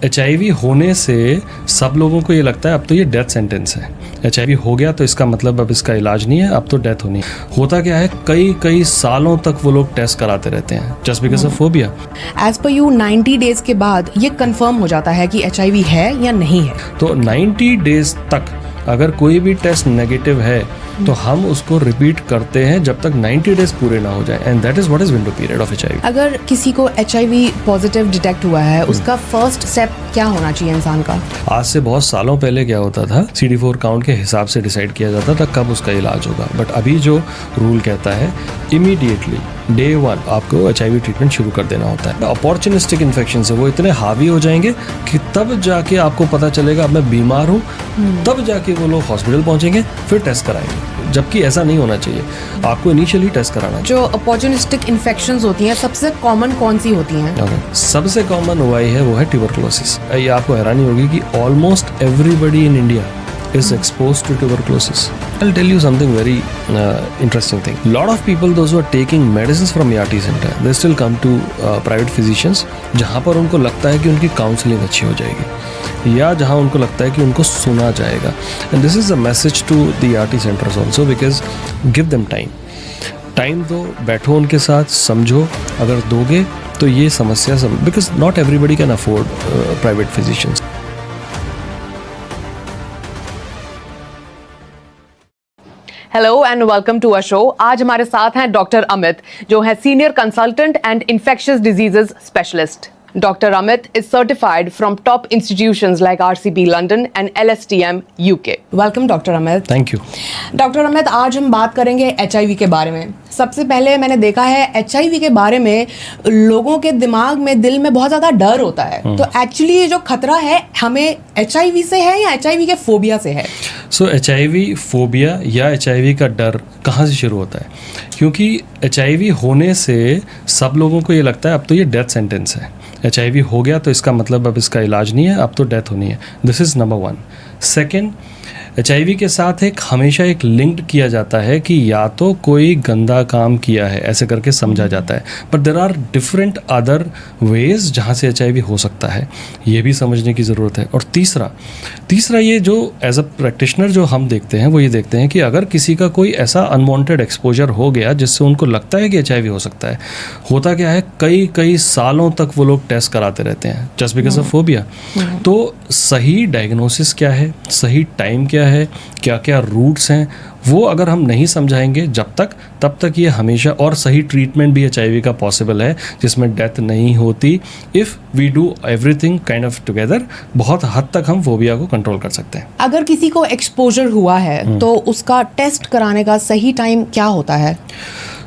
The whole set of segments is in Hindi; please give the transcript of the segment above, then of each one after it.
HIV होने से सब लोगों को ये लगता है अब तो ये डेथ सेंटेंस है। HIV हो गया तो इसका मतलब अब इसका इलाज नहीं है, अब तो डेथ होनी है। होता क्या है, कई सालों तक वो लोग टेस्ट कराते रहते हैं just because of phobia. As per you 90 days के बाद ये कंफर्म हो जाता है कि HIV है या नहीं है। तो 90 डेज तक अगर कोई भी टेस्ट नेगेटिव है तो हम उसको रिपीट करते हैं जब तक 90 डेज पूरे ना हो जाए, and that is what is window period of HIV। अगर किसी को HIV पॉजिटिव डिटेक्ट हुआ है, उसका फर्स्ट स्टेप क्या होना चाहिए इंसान का? आज से बहुत सालों पहले क्या होता था, CD4 काउंट के हिसाब से डिसाइड किया जाता था कब उसका इलाज होगा, बट अभी जो रूल कहता है इमीडिएटली डे 1 आपको HIV ट्रीटमेंट शुरू कर देना होता है। अपॉर्चुनिस्टिक इन्फेक्शन से वो इतने हावी हो जाएंगे कि तब जाके आपको पता चलेगा अब मैं बीमार हूँ, तब जाके वो लोग हॉस्पिटल पहुंचेंगे फिर टेस्ट कराएंगे, जबकि ऐसा नहीं होना चाहिए। आपको इनिशियली टेस्ट कराना चाहिए। जो अपॉर्चुनिस्टिक इन्फेक्शंस होती हैं सबसे कॉमन कौन सी होती हैं? सबसे कॉमन हुई है वो है ट्यूबरकुलोसिस। ये आपको हैरानी होगी कि almost everybody in India is exposed to tuberculosis. I'll tell you something very interesting thing. Lot of people, those who are taking medicines from ERT center, they still come to private physicians जहाँ पर उनको लगता है कि उनकी काउंसलिंग अच्छी हो जाएगी या जहाँ उनको लगता है कि उनको सुना जाएगा। And this is a message to the ERT centers also, because give them time दो, बैठो उनके साथ, समझो। अगर दोगे तो ये समस्या because not everybody can afford private physicians. Hello and welcome to a show. आज हमारे साथ हैं डॉक्टर अमित, जो है senior consultant and infectious diseases specialist. Dr. Amit is certified from top institutions like RCB London and LSTM UK. Welcome doctor Amit. Thank you. Doctor Amit, आज हम बात करेंगे HIV के बारे में। सबसे पहले मैंने देखा है HIV के बारे में लोगों के दिमाग में, दिल में बहुत ज़्यादा डर होता है। तो एक्चुअली ये जो खतरा है हमें HIV से है या HIV के फोबिया से है? सो HIV फोबिया या HIV का डर कहाँ से शुरू होता है? क्योंकि HIV होने से सब लोगों को ये लगता है अब तो ये डेथ सेंटेंस है। HIV हो गया तो इसका मतलब अब इसका इलाज नहीं है, अब तो डेथ होनी है। This is number 1। Second, HIV के साथ हमेशा एक लिंक्ड किया जाता है कि या तो कोई गंदा काम किया है, ऐसे करके समझा जाता है। But there are different other ways जहाँ से HIV हो सकता है, ये भी समझने की ज़रूरत है। और तीसरा ये जो एज अ प्रैक्टिशनर जो हम देखते हैं वो ये देखते हैं कि अगर किसी का कोई ऐसा अनवांटेड एक्सपोजर हो गया जिससे उनको लगता है कि HIV हो सकता है, होता क्या है, कई सालों तक वो लोग टेस्ट कराते रहते हैं जस्ट बिकॉज ऑफ फोबिया। तो सही डायग्नोसिस क्या है, सही टाइम क्या है, क्या क्या रूट्स हैं, वो अगर हम नहीं समझाएंगे तब तक ये हमेशा, और सही ट्रीटमेंट भी HIV का पॉसिबल है जिसमें डेथ नहीं होती। If we do everything kind of together, बहुत हद तक हम फोबिया को कंट्रोल कर सकते हैं। अगर किसी को एक्सपोजर हुआ है तो उसका टेस्ट कराने का सही टाइम क्या होता है?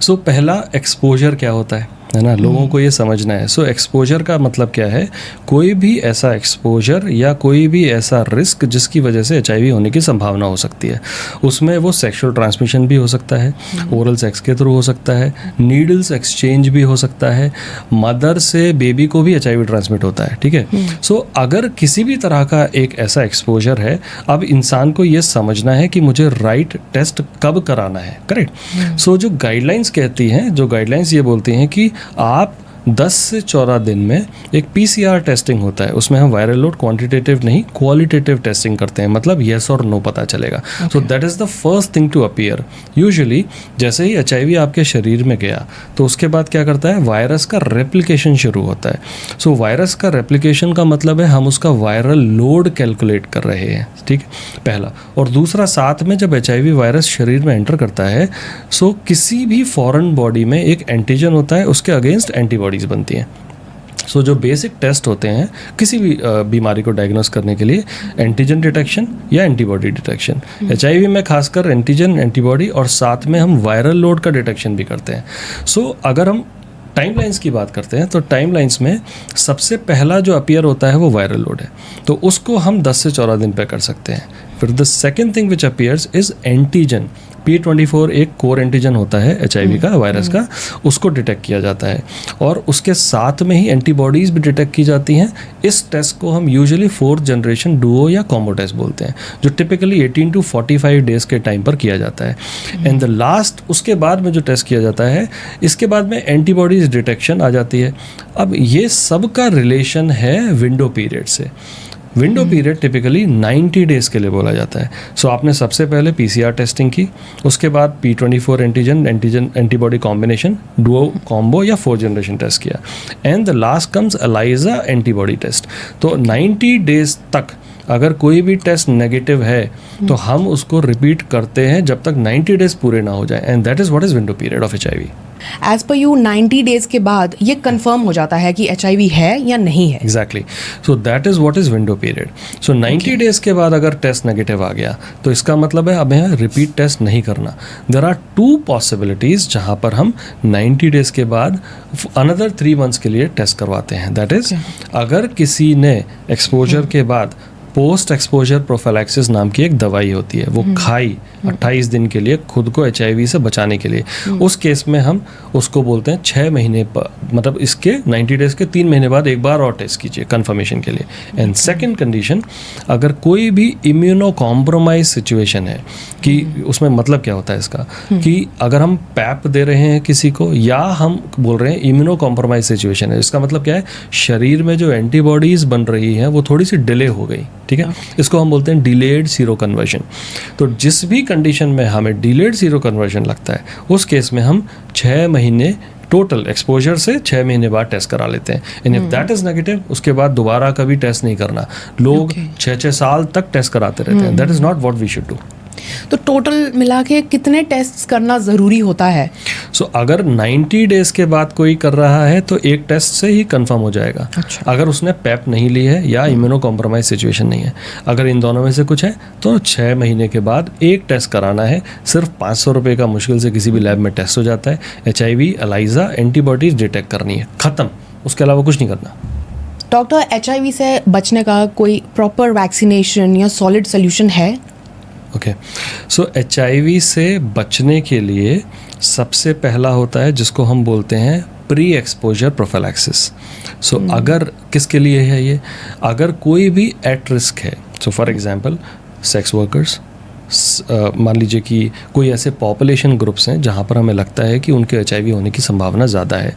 सो पहला, एक्सपोजर क्या होता है ना, लोगों को ये समझना है। सो एक्सपोजर का मतलब क्या है? कोई भी ऐसा एक्सपोजर या कोई भी ऐसा रिस्क जिसकी वजह से HIV होने की संभावना हो सकती है। उसमें वो सेक्सुअल ट्रांसमिशन भी हो सकता है, ओरल सेक्स के थ्रू हो सकता है, नीडल्स एक्सचेंज भी हो सकता है, मदर से बेबी को भी HIV ट्रांसमिट होता है। ठीक है। सो अगर किसी भी तरह का एक ऐसा एक्सपोजर है, अब इंसान को ये समझना है कि मुझे राइट टेस्ट कब कराना है। करेक्ट। सो जो गाइडलाइंस कहती हैं, जो गाइडलाइंस ये बोलती हैं कि आप 10 से 14 दिन में एक PCR टेस्टिंग होता है, उसमें हम वायरल लोड क्वांटिटेटिव नहीं क्वालिटेटिव टेस्टिंग करते हैं, मतलब येस और नो पता चलेगा। So that is the first thing to appear. Usually जैसे ही HIV आपके शरीर में गया तो उसके बाद क्या करता है, वायरस का रेप्लिकेशन शुरू होता है। सो वायरस का रेप्लिकेशन का मतलब है हम उसका वायरल लोड कैलकुलेट कर रहे हैं। ठीक है, पहला। और दूसरा, साथ में जब HIV वायरस शरीर में एंटर करता है, सो किसी भी फॉरेन बॉडी में एक एंटीजन होता है, उसके अगेंस्ट एंटीबॉडीज बनती हैं। सो जो बेसिक टेस्ट होते हैं किसी भी बीमारी को डायग्नोस करने के लिए, एंटीजन डिटेक्शन या एंटीबॉडी डिटेक्शन। HIV में खासकर एंटीजन, एंटीबॉडी, और साथ में हम वायरल लोड का डिटेक्शन भी करते हैं। सो अगर हम टाइमलाइंस की बात करते हैं तो टाइमलाइंस में सबसे पहला जो अपीयर होता है वो वायरल लोड है, तो उसको हम 10 से 14 दिन पे कर सकते हैं। फिर the second thing which appears is antigen P24 एक कोर एंटीजन होता है HIV का, वायरस का, उसको डिटेक्ट किया जाता है और उसके साथ में ही एंटीबॉडीज़ भी डिटेक्ट की जाती हैं। इस टेस्ट को हम यूजुअली 4th जनरेशन डुओ या कॉम्बो टेस्ट बोलते हैं, जो टिपिकली 18 to 45 डेज़ के टाइम पर किया जाता है। एंड द लास्ट, उसके बाद में जो टेस्ट किया जाता है, इसके बाद में एंटीबॉडीज़ डिटेक्शन आ जाती है। अब ये सब का रिलेशन है विंडो पीरियड से। विंडो पीरियड टिपिकली 90 डेज़ के लिए बोला जाता है। सो आपने सबसे पहले PCR टेस्टिंग की, उसके बाद P24 antigen antibody combination, duo, combo या 4th जनरेशन टेस्ट किया, and the last comes ELISA antibody test. तो 90 डेज़ तक अगर कोई भी टेस्ट नेगेटिव है तो हम उसको रिपीट करते हैं जब तक 90 डेज़ पूरे ना हो जाए, and that is what is window period of HIV। As per you 90 days के बाद ये कंफर्म हो जाता है कि HIV है या नहीं है। Exactly, so that is what is window period. So 90 days के बाद अगर टेस्ट नेगेटिव आ गया तो इसका मतलब है अब हमें रिपीट टेस्ट नहीं करना। देयर आर 2 पॉसिबिलिटीज़ जहाँ पर हम 90 डेज़ के बाद अनदर 3 months के लिए टेस्ट करवाते हैं। दैट इज़ अगर किसी ने एक्सपोजर के बाद पोस्ट एक्सपोजर प्रोफिलैक्सिस नाम की एक दवाई होती है, वो खाई 28 दिन के लिए खुद को HIV से बचाने के लिए, उस केस में हम उसको बोलते हैं 6 महीने पर, मतलब इसके 90 डेज़ के 3 महीने बाद एक बार और टेस्ट कीजिए कंफर्मेशन के लिए। एंड सेकंड कंडीशन, अगर कोई भी इम्यूनो कॉम्प्रोमाइज सिचुएशन है, कि उसमें मतलब क्या होता है इसका, कि अगर हम पैप दे रहे हैं किसी को या हम बोल रहे हैं इम्यूनो कॉम्प्रोमाइज सिचुएशन है, इसका मतलब क्या है, शरीर में जो एंटीबॉडीज़ बन रही हैं वो थोड़ी सी डिले हो गई, ठीक है, इसको हम बोलते हैं डिलेड सीरो कन्वर्जन। तो जिस भी कंडीशन में हमें डिलेड सीरो कन्वर्जन लगता है, उस केस में हम 6 महीने टोटल एक्सपोजर से 6 महीने बाद टेस्ट करा लेते हैं। And if that is negative, उसके बाद दोबारा कभी टेस्ट नहीं करना। लोग 6-6 साल तक टेस्ट कराते रहते हैं। That is not what we should do. तो टोटल मिला के कितने टेस्ट करना ज़रूरी होता है? सो अगर 90 डेज़ के बाद कोई कर रहा है तो एक टेस्ट से ही कंफर्म हो जाएगा। अच्छा। अगर उसने पैप नहीं ली है या इम्यूनो कॉम्प्रोमाइज सिचुएशन नहीं है, अगर इन दोनों में से कुछ है तो 6 महीने के बाद एक टेस्ट कराना है। सिर्फ 500 रुपये का मुश्किल से किसी भी लैब में टेस्ट हो जाता है। HIV, ELISA एंटीबॉडीज डिटेक्ट करनी है, ख़त्म, उसके अलावा कुछ नहीं करना। डॉक्टर, HIV से बचने का कोई प्रॉपर वैक्सीनेशन या सॉलिड सोल्यूशन है? ओके, सो HIV से बचने के लिए सबसे पहला होता है जिसको हम बोलते हैं प्री एक्सपोजर प्रोफिलैक्सिस। सो अगर किसके लिए है ये, अगर कोई भी एट रिस्क है, so for example sex workers, मान लीजिए कि कोई ऐसे पॉपुलेशन ग्रुप्स हैं जहाँ पर हमें लगता है कि उनके HIV होने की संभावना ज़्यादा है,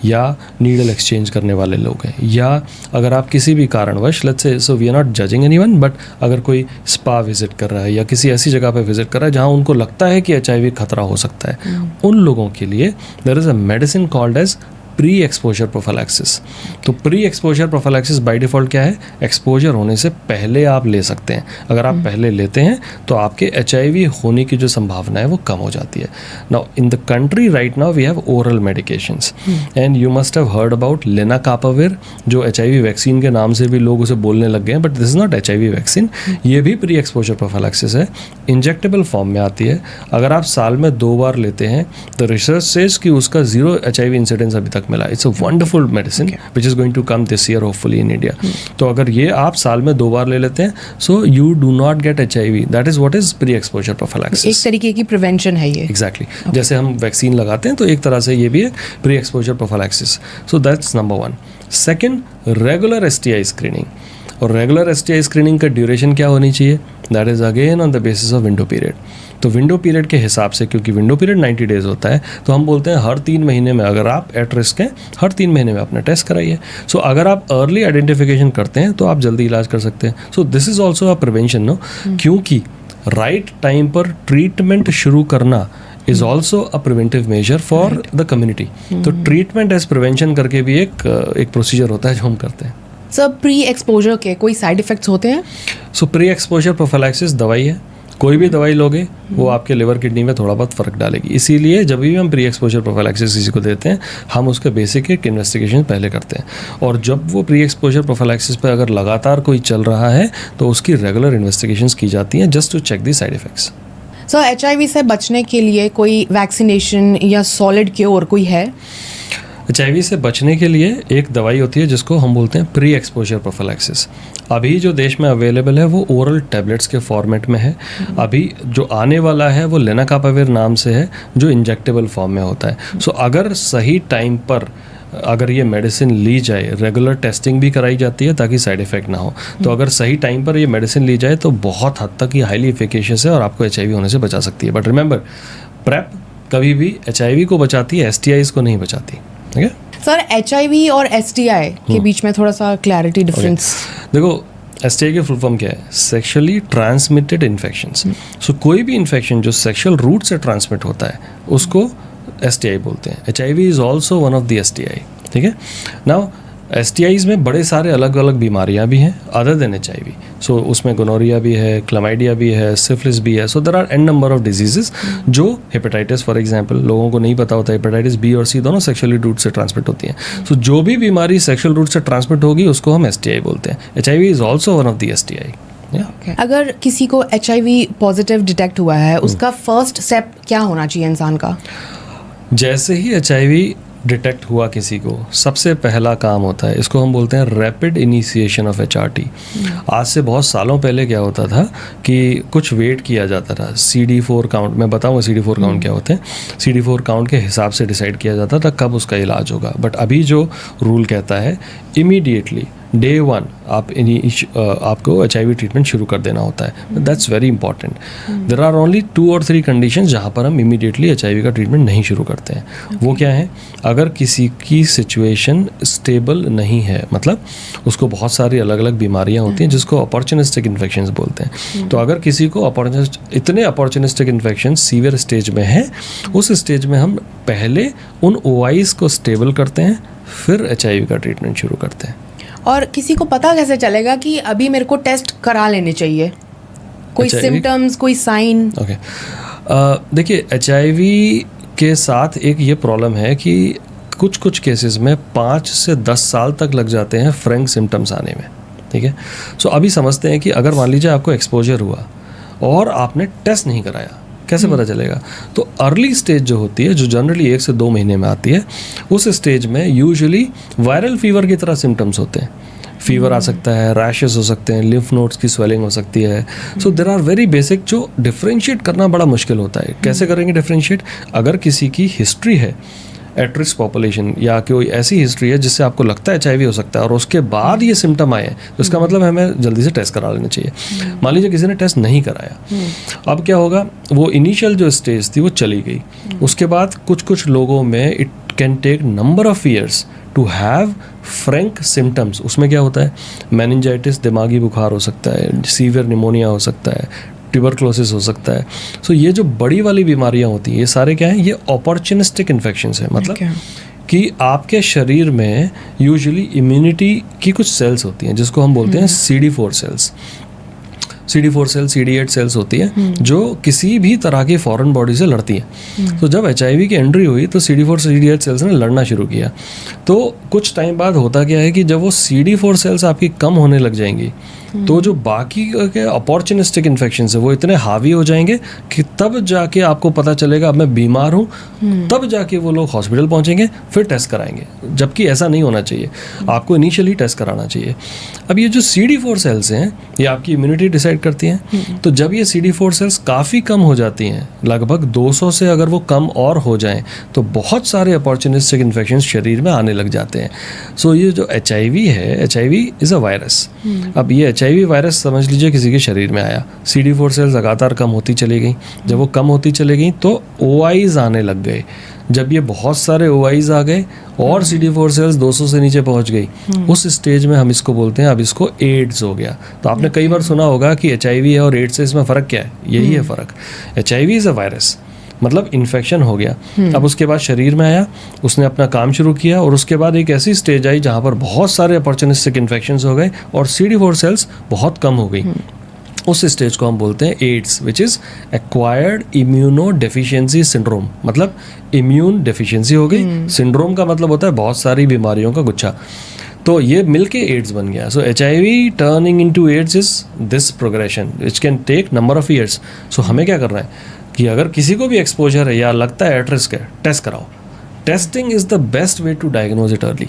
या नीडल एक्सचेंज करने वाले लोग हैं, या अगर आप किसी भी कारणवश, let's say, so we are not judging anyone, but अगर कोई स्पा विजिट कर रहा है या किसी ऐसी जगह पे विजिट कर रहा है जहाँ उनको लगता है कि HIV खतरा हो सकता है, उन लोगों के लिए there is a medicine called as pre exposure prophylaxis. तो pre exposure prophylaxis by default क्या है, एक्सपोजर होने से पहले आप ले सकते हैं। अगर आप पहले लेते हैं तो आपके HIV होने की जो संभावना है वो कम हो जाती है। Now in the country right now we have oral medications, and you must have heard about lenacapavir, जो HIV वैक्सीन के नाम से भी लोग उसे बोलने लग गए हैं, but this is not HIV vaccine. ये भी प्री एक्सपोजर प्रोफिलैक्सिस है, इंजेक्टेबल फॉर्म में आती है। अगर आप साल में 2 बार लेते हैं तो रिसर्च सेज कि उसका 0 HIV इंसिडेंस अभी तक मिला। It's a wonderful medicine which is going to come this year hopefully in India. तो अगर ये आप साल में 2 बार ले लेते हैं, so you do not gate HIV। That is what is pre exposure prophylaxis. एक तरीके की प्रिवेंशन है ये। एग्जैक्टली, जैसे हम वैक्सीन लगाते हैं तो एक तरह से ये भी है pre exposure prophylaxis. So that's number 1। Second, regular STI screening. और रेगुलर STI स्क्रीनिंग का ड्यूरेशन क्या होनी चाहिए, that is again on the basis of window period. तो विंडो पीरियड के हिसाब से, क्योंकि विंडो पीरियड 90 डेज़ होता है, तो हम बोलते हैं हर 3 महीने में, अगर आप एट रिस्क हैं, हर 3 महीने में अपना टेस्ट कराइए। सो अगर आप अर्ली आइडेंटिफिकेशन करते हैं तो आप जल्दी इलाज कर सकते हैं। So this is also a prevention, no, क्योंकि राइट टाइम पर ट्रीटमेंट शुरू करना is also a preventive measure for the community. तो ट्रीटमेंट एज प्रिवेंशन करके भी एक प्रोसीजर होता है जो हम करते हैं। सर, प्री एक्सपोजर के कोई साइड इफ़ेक्ट्स होते हैं? सो प्री एक्सपोजर प्रोफिलैक्सिस दवाई है, कोई भी दवाई लोगे वो आपके लिवर किडनी में थोड़ा बहुत फ़र्क डालेगी। इसीलिए जब भी हम प्री एक्सपोजर प्रोफिलैक्सिस किसी को देते हैं, हम उसके बेसिक एक इन्वेस्टिगेशन पहले करते हैं, और जब वो प्री एक्सपोजर प्रोफिलैक्सिस पे अगर लगातार कोई चल रहा है तो उसकी रेगुलर इन्वेस्टिगेशंस की जाती हैं just to check the side effects. Sir, HIV से बचने के लिए कोई वैक्सीनेशन या सॉलिड क्योर कोई है? HIV से बचने के लिए एक दवाई होती है जिसको हम बोलते हैं प्री एक्सपोजर प्रोफिलैक्सिस। अभी जो देश में अवेलेबल है वो ओरल टैबलेट्स के फॉर्मेट में है। अभी जो आने वाला है वो लेनाकापाविर नाम से है, जो इंजेक्टेबल फॉर्म में होता है। सो अगर सही टाइम पर अगर ये मेडिसिन ली जाए, रेगुलर टेस्टिंग भी कराई जाती है ताकि साइड इफ़ेक्ट ना हो, तो अगर सही टाइम पर ये मेडिसिन ली जाए तो बहुत हद तक ये हाईली एफिकेशियस है और आपको HIV होने से बचा सकती है। बट रिमेंबर, प्रेप कभी भी HIV को बचाती है, STIs को नहीं बचाती। ठीक है सर, HIV और STI के बीच में थोड़ा सा क्लैरिटी डिफरेंस। देखो, STI की फुल फॉर्म क्या है? Sexually transmitted infections. सो कोई भी इन्फेक्शन जो सेक्शुअल रूट से ट्रांसमिट होता है उसको STI बोलते हैं। HIV is also one of the STI। ठीक है। नाउ STIs में बड़े सारे अलग अलग बीमारियां भी हैं अदर देन HIV। सो उसमें गोनोरिया भी है, क्लमाइडिया भी है, सिफिलिस भी है। So there are an number of diseases जो हेपेटाइटिस फॉर एग्जांपल, लोगों को नहीं पता होता हेपेटाइटिस B और C दोनों सेक्शुअली रूट से ट्रांसमिट होती हैं। सो जो भी बीमारी सेक्शुअल रूट से ट्रांसमिट होगी उसको हम STI बोलते हैं। HIV is also one of the STI। अगर किसी को HIV पॉजिटिव डिटेक्ट हुआ है, उसका फर्स्ट स्टेप क्या होना चाहिए इंसान का? जैसे ही HIV डिटेक्ट हुआ किसी को, सबसे पहला काम होता है, इसको हम बोलते हैं रैपिड इनिशिएशन ऑफ HRT। आज से बहुत सालों पहले क्या होता था कि कुछ वेट किया जाता था। CD4 काउंट, मैं बताऊँ CD4 काउंट क्या होते हैं? CD4 काउंट के हिसाब से डिसाइड किया जाता था कब उसका इलाज होगा। बट अभी जो रूल कहता है इमीडिएटली Day 1 आपको HIV ट्रीटमेंट शुरू कर देना होता है। That's very important. There are only 2 और 3 कंडीशन जहाँ पर हम इमीडिएटली HIV का ट्रीटमेंट नहीं शुरू करते हैं। वो क्या है? अगर किसी की सिचुएशन स्टेबल नहीं है, मतलब उसको बहुत सारी अलग अलग बीमारियाँ होती हैं जिसको अपॉर्चुनिस्टिक इन्फेक्शंस बोलते हैं। तो अगर किसी को इतने अपॉर्चुनिस्टिक इन्फेक्शन सीवियर स्टेज में है, उस स्टेज में हम पहले उन OIs को स्टेबल करते हैं, फिर HIV का ट्रीटमेंट शुरू करते हैं। और किसी को पता कैसे चलेगा कि अभी मेरे को टेस्ट करा लेने चाहिए? कोई सिम्टम्स, कोई साइन? ओके, देखिए HIV के साथ एक ये प्रॉब्लम है कि कुछ केसेस में 5 से 10 साल तक लग जाते हैं फ्रैंक सिम्टम्स आने में। ठीक है। सो अभी समझते हैं कि अगर मान लीजिए आपको एक्सपोजर हुआ और आपने टेस्ट नहीं कराया, कैसे पता चलेगा? तो अर्ली स्टेज जो होती है, जो जनरली 1 से 2 महीने में आती है, उस स्टेज में यूजुअली वायरल फीवर की तरह सिम्टम्स होते हैं। फीवर आ सकता है, रैशेस हो सकते हैं, लिम्फ नोड्स की स्वेलिंग हो सकती है। So there are very basic, जो डिफ्रेंशिएट करना बड़ा मुश्किल होता है। कैसे करेंगे डिफ्रेंशिएट? अगर किसी की हिस्ट्री है, एट रिस्क पॉपुलेशन, या कोई ऐसी हिस्ट्री है जिससे आपको लगता है HIV हो सकता है और उसके बाद ये सिम्टम आए, तो इसका मतलब हमें जल्दी से टेस्ट करा लेना चाहिए। मान लीजिए किसी ने टेस्ट नहीं कराया, अब क्या होगा? वो इनिशियल जो स्टेज थी वो चली गई। उसके बाद कुछ लोगों में it can take number of years to have frank symptoms. उसमें क्या होता है? मेनिंजाइटिस, दिमागी बुखार हो सकता है, सीवियर निमोनिया हो सकता है, ट्यूबरक्लोसिस हो सकता है। सो ये जो बड़ी वाली बीमारियां होती हैं, ये सारे क्या हैं? ये अपॉर्चुनिस्टिक इन्फेक्शंस हैं। मतलब कि आपके शरीर में यूजुअली इम्यूनिटी की कुछ सेल्स होती हैं जिसको हम बोलते हैं CD4 sales. CD4 cell, CD8 sales होती है जो किसी भी तरह की फॉरेन बॉडी से लड़ती है। तो जब HIV की एंट्री हुई तो CD4 CD8 सेल्स ने लड़ना शुरू किया। तो कुछ टाइम बाद होता क्या है कि जब वो CD4 सेल्स आपकी कम होने लग जाएंगी, तो जो बाकी के अपॉर्चुनिस्टिक इन्फेक्शन है वो इतने हावी हो जाएंगे कि तब जाके आपको पता चलेगा अब मैं बीमार हूँ, तब जाके वो लोग हॉस्पिटल पहुँचेंगे, फिर टेस्ट कराएंगे। जबकि ऐसा नहीं होना चाहिए, आपको इनिशियली टेस्ट कराना चाहिए। अब ये जो CD4 सेल्स हैं ये आपकी इम्यूनिटी डिसाइड करती हैं। तो जब ये CD4 सेल्स काफ़ी कम हो जाती हैं, लगभग 200 से अगर वो कम और हो जाएं, तो बहुत सारे अपॉर्चुनिस्टिक इन्फेक्शन शरीर में आने लग जाते हैं। सो ये जो HIV है, HIV इज़ अ वायरस। अब ये HIV वायरस समझ लीजिए किसी के शरीर में आया, CD4 सेल्स लगातार कम होती चली गई। जब वो कम होती चली गई तो OIs आने लग गए। जब ये बहुत सारे OIs आ गए और CD4 सेल्स 200 से नीचे पहुंच गई, उस स्टेज में हम इसको बोलते हैं अब इसको एड्स हो गया। तो आपने कई बार सुना होगा कि HIV है और एड्स है, इसमें फ़र्क क्या है? यही है फ़र्क। HIV इज़ अ वायरस, मतलब इन्फेक्शन हो गया। अब उसके बाद शरीर में आया, उसने अपना काम शुरू किया और उसके बाद एक ऐसी स्टेज आई जहाँ पर बहुत सारे अपॉर्चुनिस्टिक इन्फेक्शंस हो गए और CD4 सेल्स बहुत कम हो गई। उस स्टेज को हम बोलते हैं AIDS, which is acquired immuno deficiency syndrome. मतलब इम्यून डेफिशिएंसी हो गई, सिंड्रोम का मतलब होता है बहुत सारी बीमारियों का गुच्छा। तो ये मिलके एड्स बन गया। So HIV turning into AIDS is this progression which can take number of years. So हमें क्या करना है कि अगर किसी को भी एक्सपोजर है या लगता है एट रिस्क है, टेस्ट कराओ। Testing is the best way to diagnose it early.